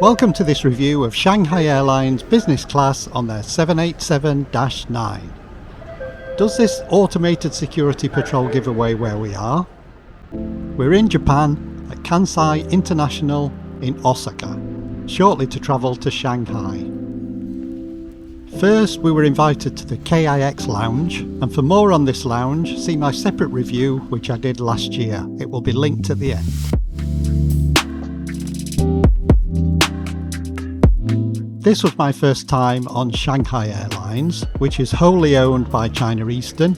Welcome to this review of Shanghai Airlines business class on their 787-9. Does this automated security patrol give away where we are? We're in Japan at Kansai International in Osaka, shortly to travel to Shanghai. First, we were invited to the KIX Lounge, and for more on this lounge, see my separate review which I did last year. It will be linked at the end. This was my first time on Shanghai Airlines, which is wholly owned by China Eastern,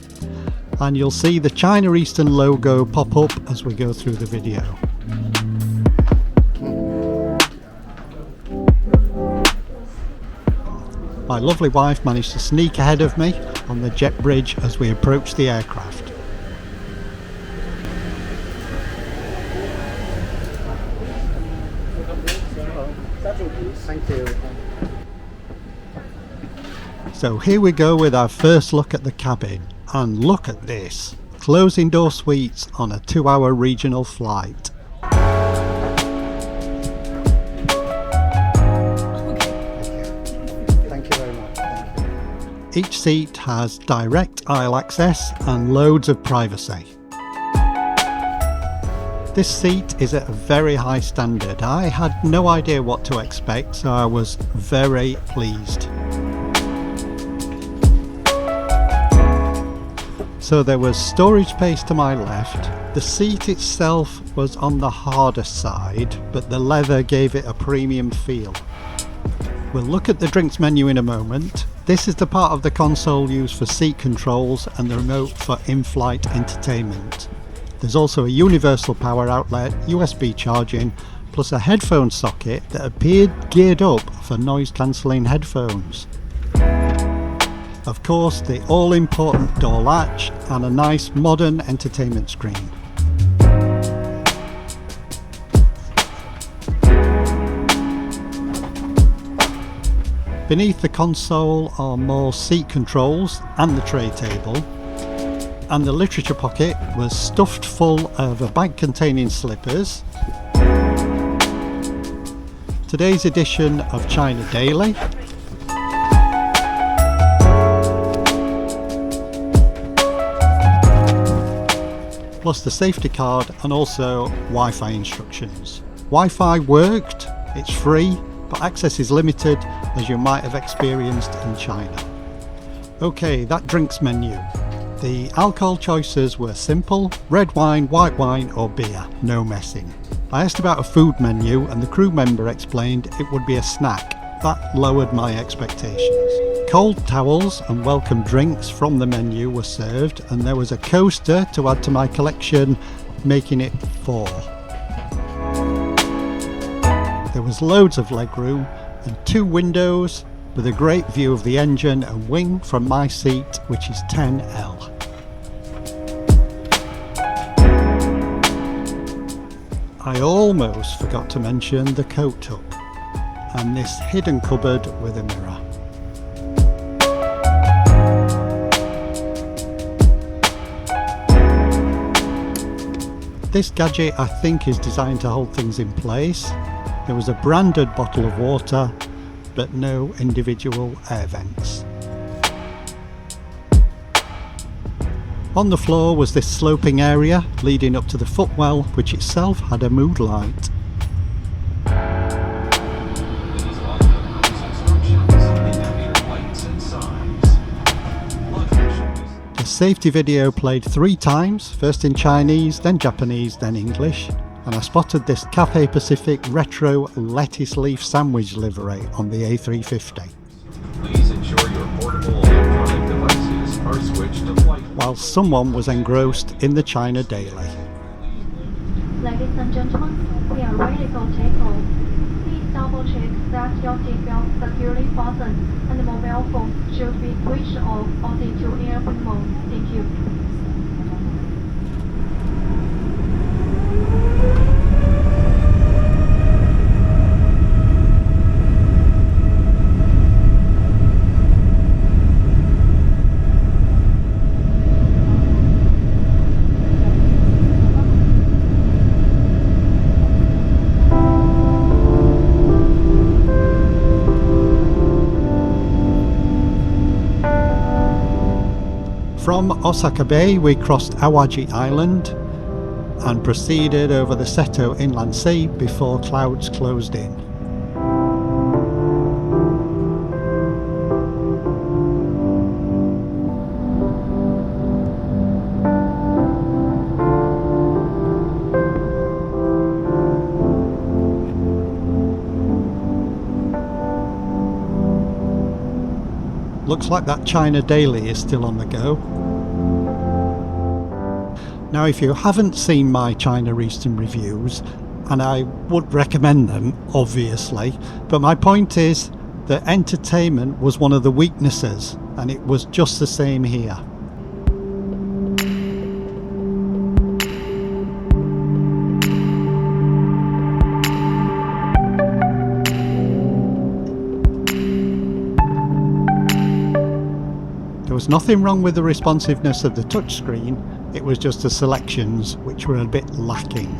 and you'll see the China Eastern logo pop up as we go through the video. My lovely wife managed to sneak ahead of me on the jet bridge as we approached the aircraft. Thank you. So here we go with our first look at the cabin, and look at this, closing door suites on a 2-hour regional flight. Each seat has direct aisle access and loads of privacy. This seat is at a very high standard. I had no idea what to expect, so I was very pleased. So there was storage space to my left. The seat itself was on the harder side, but the leather gave it a premium feel. We'll look at the drinks menu in a moment. This is the part of the console used for seat controls and the remote for in-flight entertainment. There's also a universal power outlet, USB charging, plus a headphone socket that appeared geared up for noise-cancelling headphones. Of course, the all-important door latch and a nice modern entertainment screen. Beneath the console are more seat controls and the tray table, and the literature pocket was stuffed full of a bag containing slippers, today's edition of China Daily, plus the safety card and also Wi-Fi instructions. Wi-Fi worked, it's free, but access is limited, as you might have experienced in China. Okay, that drinks menu. The alcohol choices were simple: red wine, white wine or beer, no messing. I asked about a food menu and the crew member explained it would be a snack. That lowered my expectations. Cold towels and welcome drinks from the menu were served, and there was a coaster to add to my collection, making it 4. There was loads of legroom and 2 windows with a great view of the engine and wing from my seat, which is 10L. I almost forgot to mention the coat hook and this hidden cupboard with a mirror. This gadget I think is designed to hold things in place. There was a branded bottle of water, but no individual air vents. On the floor was this sloping area leading up to the footwell, which itself had a mood light. The safety video played 3 times, first in Chinese, then Japanese, then English. And I spotted this Cathay Pacific retro lettuce leaf sandwich livery on the A350. Please ensure your portable electronic devices are switched to flight. While someone was engrossed in the China Daily. Ladies and gentlemen, we are ready for takeoff. Please double check that your seatbelt securely fastened and the mobile phone should be switched off or set to airplane mode. Thank you. From Osaka Bay we crossed Awaji Island and proceeded over the Seto inland sea before clouds closed in. Looks like that China Daily is still on the go. Now, if you haven't seen my China Eastern reviews, and I would recommend them, obviously, but my point is that entertainment was one of the weaknesses, and it was just the same here. There was nothing wrong with the responsiveness of the touchscreen, it was just the selections which were a bit lacking.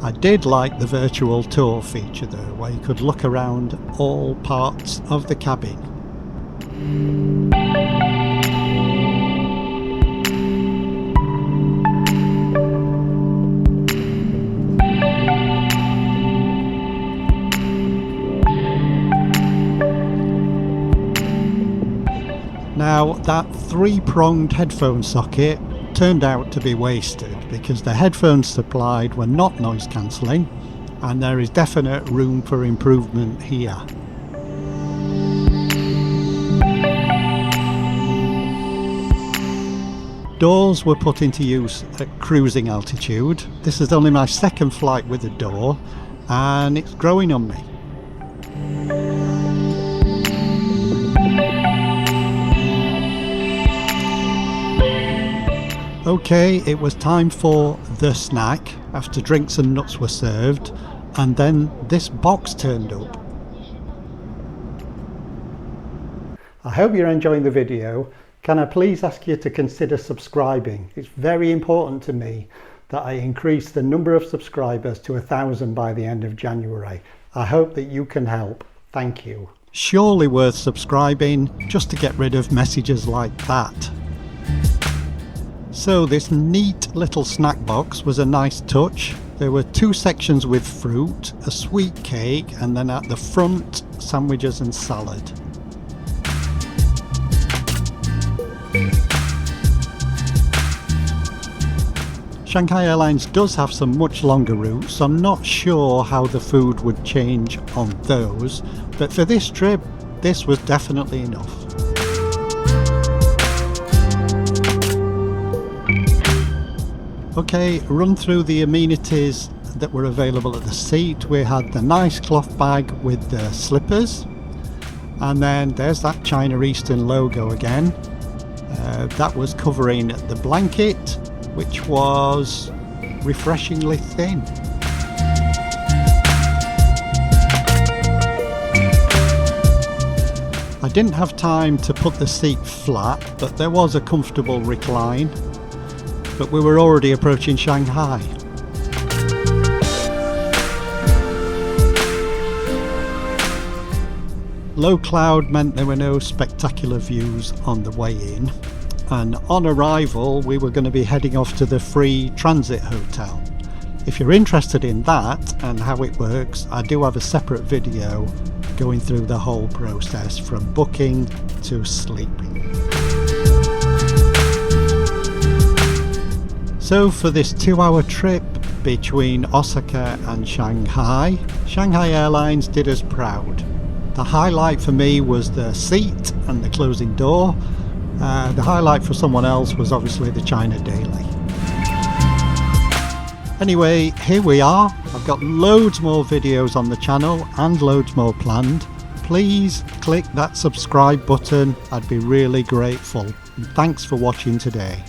I did like the virtual tour feature though, where you could look around all parts of the cabin. Now, that three-pronged headphone socket turned out to be wasted because the headphones supplied were not noise cancelling, and there is definite room for improvement here. Doors were put into use at cruising altitude. This is only my second flight with a door, and it's growing on me. Okay, it was time for the snack after drinks and nuts were served, and then this box turned up. I hope you're enjoying the video. Can I please ask you to consider subscribing? It's very important to me that I increase the number of subscribers to 1,000 by the end of January. I hope that you can help. Thank you. Surely worth subscribing just to get rid of messages like that. So this neat little snack box was a nice touch. There were two sections with fruit, a sweet cake, and then at the front, sandwiches and salad. Shanghai Airlines does have some much longer routes, so I'm not sure how the food would change on those, but for this trip, this was definitely enough. Okay, run through the amenities that were available at the seat. We had the nice cloth bag with the slippers, and then there's that China Eastern logo again. That was covering the blanket, which was refreshingly thin. I didn't have time to put the seat flat, but there was a comfortable recline. But we were already approaching Shanghai. Low cloud meant there were no spectacular views on the way in, and on arrival we were going to be heading off to the free transit hotel. If you're interested in that and how it works, I do have a separate video going through the whole process from booking to sleeping. So for this 2-hour trip between Osaka and Shanghai, Shanghai Airlines did us proud. The highlight for me was the seat and the closing door. The highlight for someone else was obviously the China Daily. Anyway, here we are. I've got loads more videos on the channel and loads more planned. Please click that subscribe button. I'd be really grateful. And thanks for watching today.